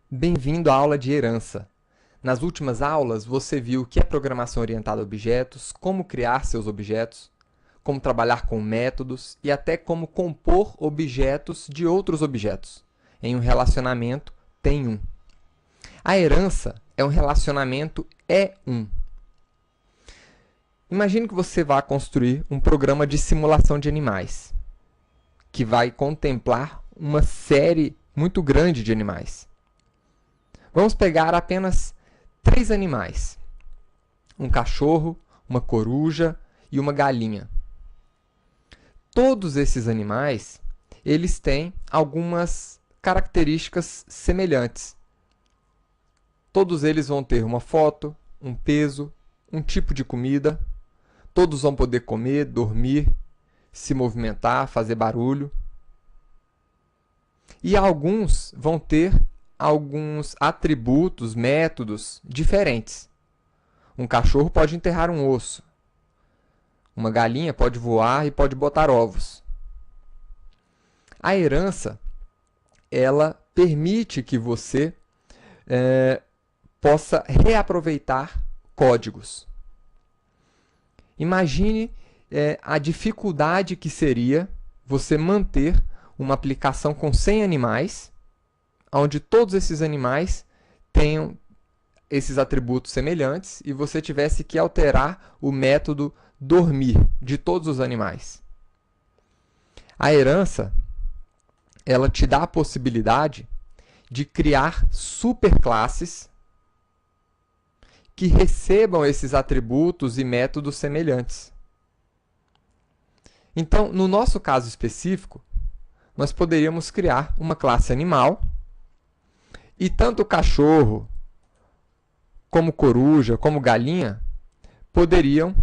Bem-vindo à aula de herança. Nas últimas aulas, você viu o que é programação orientada a objetos, como criar seus objetos, como trabalhar com métodos e até como compor objetos de outros objetos. Em um relacionamento, tem um. A herança é um relacionamento E1. Imagine que você vá construir um programa de simulação de animais, que vai contemplar uma série muito grande de animais. Vamos pegar apenas 3 animais: um cachorro, uma coruja e uma galinha. Todos esses animais, eles têm algumas características semelhantes. Todos eles vão ter uma foto, um peso, um tipo de comida. Todos vão poder comer, dormir, se movimentar, fazer barulho. E alguns vão ter alguns atributos, métodos diferentes. Um cachorro pode enterrar um osso. Uma galinha pode voar e pode botar ovos. A herança, ela permite que você possa reaproveitar códigos. Imagine a dificuldade que seria você manter uma aplicação com 100 animais, onde todos esses animais tenham esses atributos semelhantes e você tivesse que alterar o método dormir de todos os animais. A herança, ela te dá a possibilidade de criar superclasses que recebam esses atributos e métodos semelhantes. Então, no nosso caso específico, nós poderíamos criar uma classe animal e tanto o cachorro, como coruja, como galinha, poderiam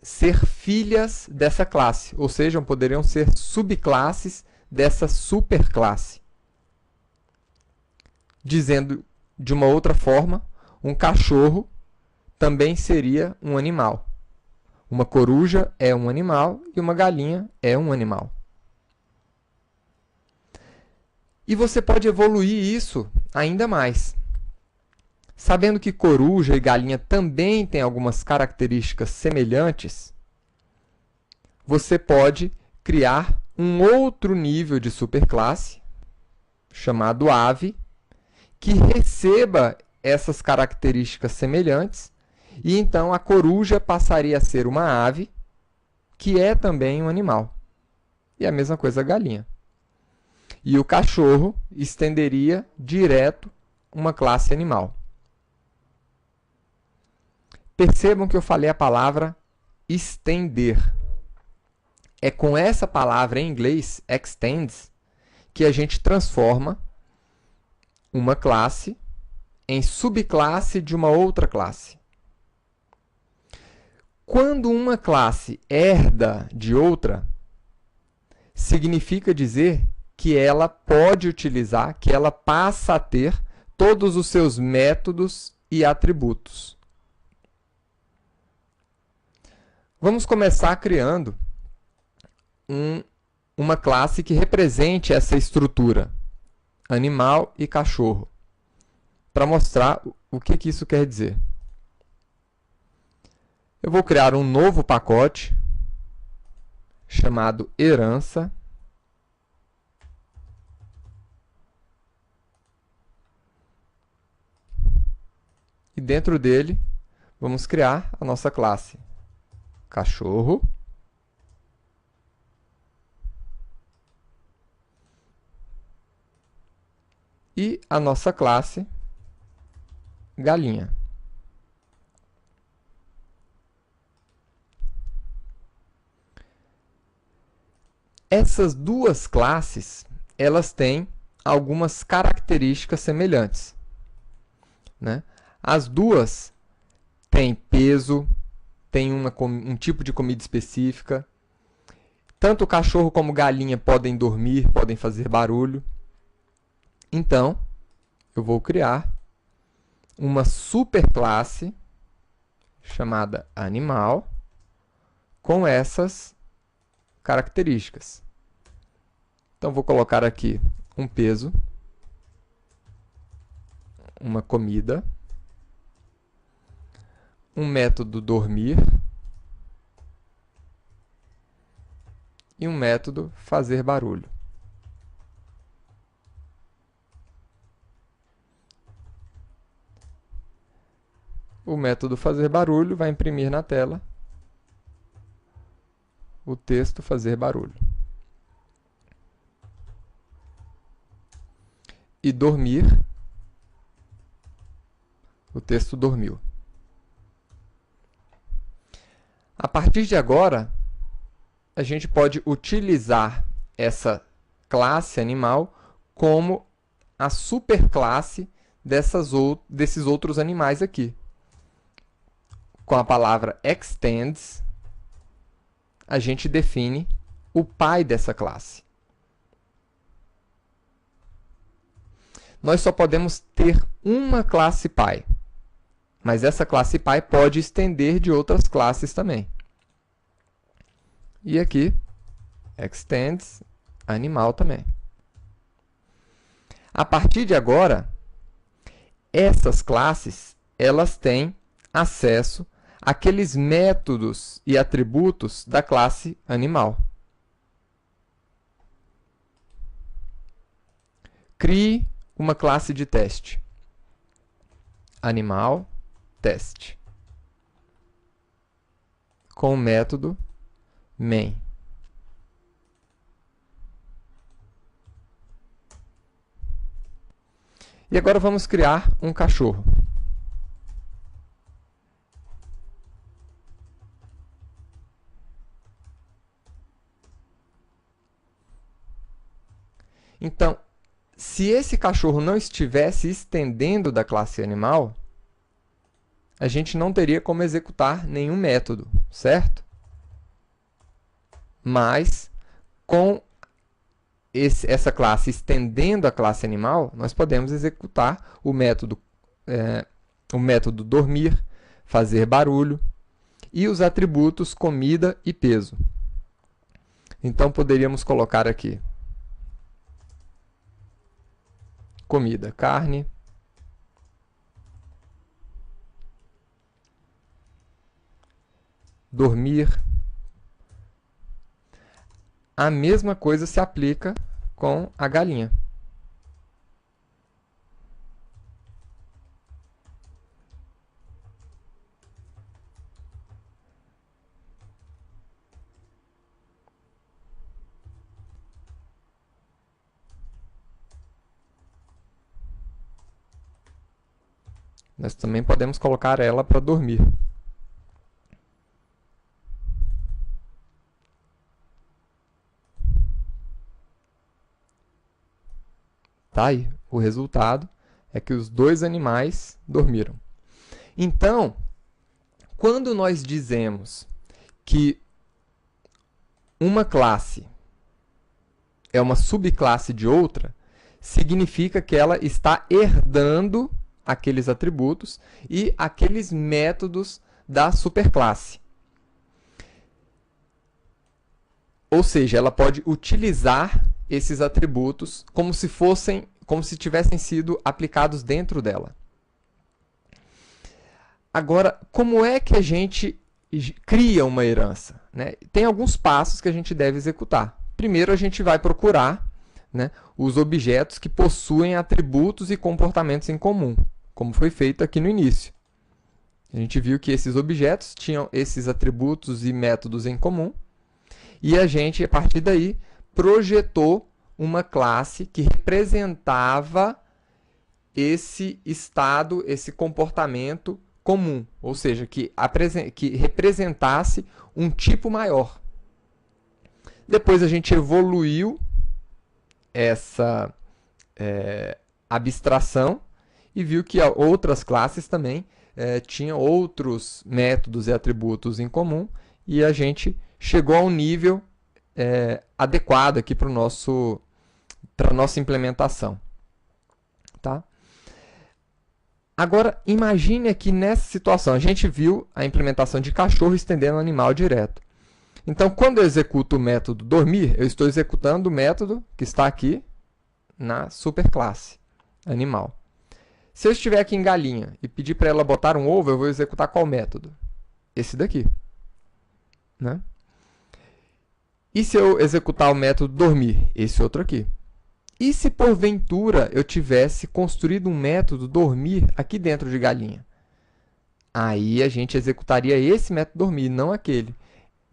ser filhas dessa classe, ou seja, poderiam ser subclasses dessa superclasse. Dizendo de uma outra forma, um cachorro também seria um animal. Uma coruja é um animal e uma galinha é um animal. E você pode evoluir isso ainda mais. Sabendo que coruja e galinha também têm algumas características semelhantes, você pode criar um outro nível de superclasse, chamado ave, que receba essas características semelhantes, e então a coruja passaria a ser uma ave, que é também um animal. E a mesma coisa a galinha. E o cachorro estenderia direto uma classe animal. Percebam que eu falei a palavra estender. É com essa palavra em inglês, extends, que a gente transforma uma classe em subclasse de uma outra classe. Quando uma classe herda de outra, significa dizer que ela pode utilizar, que ela passa a ter todos os seus métodos e atributos. Vamos começar criando uma classe que represente essa estrutura, animal e cachorro, para mostrar o que isso quer dizer. Eu vou criar um novo pacote chamado herança. E dentro dele, vamos criar a nossa classe cachorro. E a nossa classe galinha. Essas duas classes, elas têm algumas características semelhantes, né? As duas têm peso, têm um tipo de comida específica. Tanto o cachorro como a galinha podem dormir, podem fazer barulho. Então, eu vou criar uma superclasse chamada animal com essas características. Então, vou colocar aqui um peso uma comida, um método dormir e um método fazer barulho. O método fazer barulho vai imprimir na tela o texto fazer barulho. E dormir, o texto dormiu. A partir de agora, a gente pode utilizar essa classe animal como a superclasse desses outros animais aqui. Com a palavra extends, a gente define o pai dessa classe. Nós só podemos ter uma classe pai, mas essa classe pai pode estender de outras classes também. E aqui, extends animal também. A partir de agora, essas classes, elas têm acesso àqueles métodos e atributos da classe animal. Crie uma classe de teste. Animal teste. Com o método main. E agora vamos criar um cachorro. Então, se esse cachorro não estivesse estendendo da classe animal, a gente não teria como executar nenhum método, certo? Mas, com essa classe estendendo a classe animal, nós podemos executar o método dormir, fazer barulho e os atributos comida e peso. Então, poderíamos colocar aqui comida, carne, dormir. A mesma coisa se aplica com a galinha. Nós também podemos colocar ela para dormir. Tá aí. O resultado é que os dois animais dormiram. Então, quando nós dizemos que uma classe é uma subclasse de outra, significa que ela está herdando aqueles atributos e aqueles métodos da superclasse. Ou seja, ela pode utilizar esses atributos como se tivessem sido aplicados dentro dela. Agora, como é que a gente cria uma herança, né? Tem alguns passos que a gente deve executar. Primeiro, a gente vai procurar, né, os objetos que possuem atributos e comportamentos em comum, como foi feito aqui no início. A gente viu que esses objetos tinham esses atributos e métodos em comum, e a gente, a partir daí, projetou uma classe que representava esse estado, esse comportamento comum, ou seja, que representasse um tipo maior. Depois a gente evoluiu essa abstração e viu que outras classes também tinham outros métodos e atributos em comum, e a gente chegou a um nível adequado aqui para a nossa implementação. Tá? Agora, imagine aqui nessa situação. A gente viu a implementação de cachorro estendendo animal direto. Então, quando eu executo o método dormir, eu estou executando o método que está aqui na superclasse animal. Se eu estiver aqui em galinha e pedir para ela botar um ovo, eu vou executar qual método? Esse daqui. Né? E se eu executar o método dormir? Esse outro aqui. E se porventura eu tivesse construído um método dormir aqui dentro de galinha? Aí a gente executaria esse método dormir, não aquele.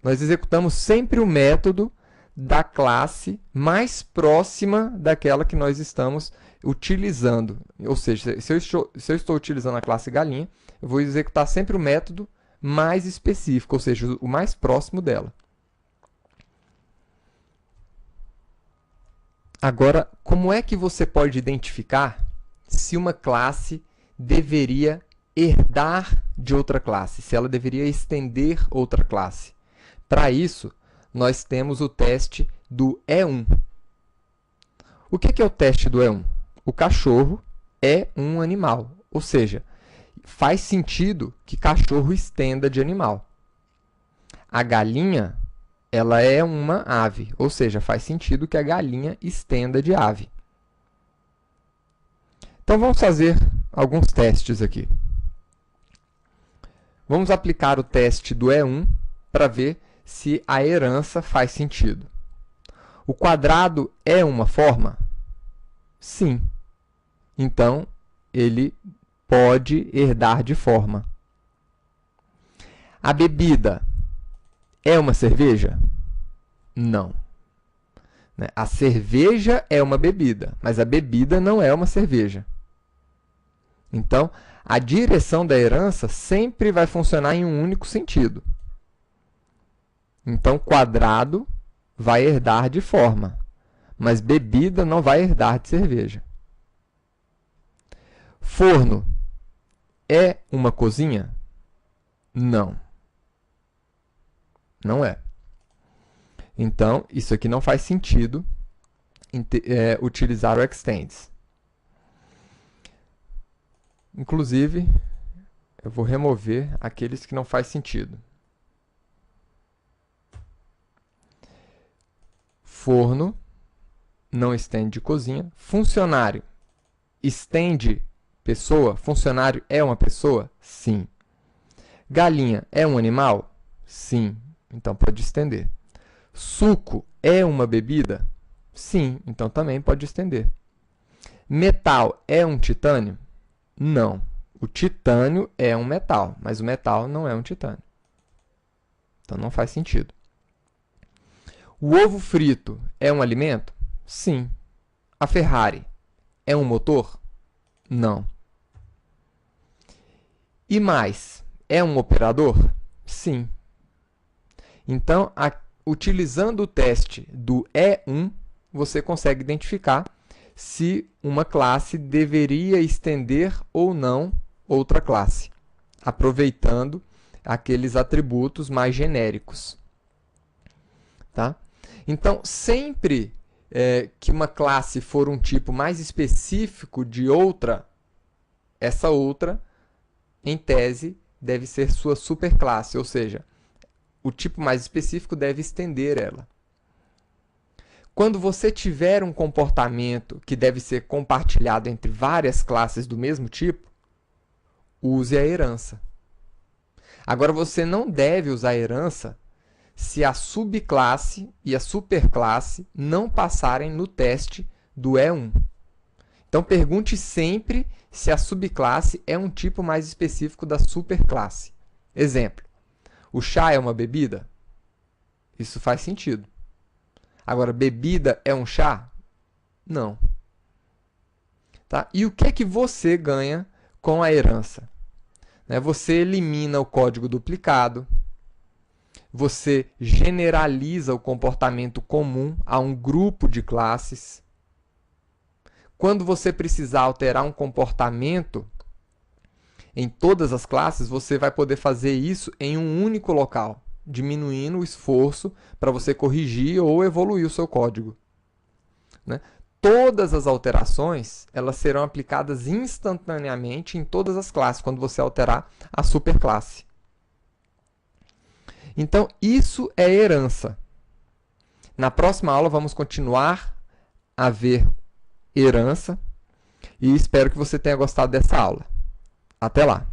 Nós executamos sempre o método da classe mais próxima daquela que nós estamos utilizando. Ou seja, se eu estou utilizando a classe galinha, eu vou executar sempre o método mais específico, ou seja, o mais próximo dela. Agora, como é que você pode identificar se uma classe deveria herdar de outra classe, se ela deveria estender outra classe? Para isso, nós temos o teste do E1. O que é o teste do E1? O cachorro é um animal, ou seja, faz sentido que cachorro estenda de animal. A galinha, ela é uma ave, ou seja, faz sentido que a galinha estenda de ave. Então, vamos fazer alguns testes aqui. Vamos aplicar o teste do E1 para ver se a herança faz sentido. O quadrado é uma forma? Sim. Então, ele pode herdar de forma. A bebida é uma cerveja? Não. A cerveja é uma bebida, mas a bebida não é uma cerveja. Então, a direção da herança sempre vai funcionar em um único sentido. Então, quadrado vai herdar de forma, mas bebida não vai herdar de cerveja. Forno é uma cozinha? Não. Não é. Então, isso aqui não faz sentido utilizar o extends. Inclusive, eu vou remover aqueles que não faz sentido. Forno não estende cozinha. Funcionário estende pessoa? Funcionário é uma pessoa? Sim. Galinha é um animal? Sim. Então, pode estender. Suco é uma bebida? Sim. Então, também pode estender. Metal é um titânio? Não. O titânio é um metal, mas o metal não é um titânio. Então, não faz sentido. O ovo frito é um alimento? Sim. A Ferrari é um motor? Não. E mais, é um operador? Sim. Então, utilizando o teste do E1, você consegue identificar se uma classe deveria estender ou não outra classe, aproveitando aqueles atributos mais genéricos. Tá? Então, sempre que uma classe for um tipo mais específico de outra, essa outra, em tese, deve ser sua superclasse, ou seja, o tipo mais específico deve estender ela. Quando você tiver um comportamento que deve ser compartilhado entre várias classes do mesmo tipo, use a herança. Agora, você não deve usar a herança se a subclasse e a superclasse não passarem no teste do E1. Então, pergunte sempre se a subclasse é um tipo mais específico da superclasse. Exemplo, o chá é uma bebida? Isso faz sentido. Agora, bebida é um chá? Não. Tá? E o que é que você ganha com a herança? Você elimina o código duplicado, você generaliza o comportamento comum a um grupo de classes. Quando você precisar alterar um comportamento em todas as classes, você vai poder fazer isso em um único local, diminuindo o esforço para você corrigir ou evoluir o seu código. Todas as alterações elas serão aplicadas instantaneamente em todas as classes, quando você alterar a superclasse. Então, isso é herança. Na próxima aula, vamos continuar a ver herança. E espero que você tenha gostado dessa aula. Até lá!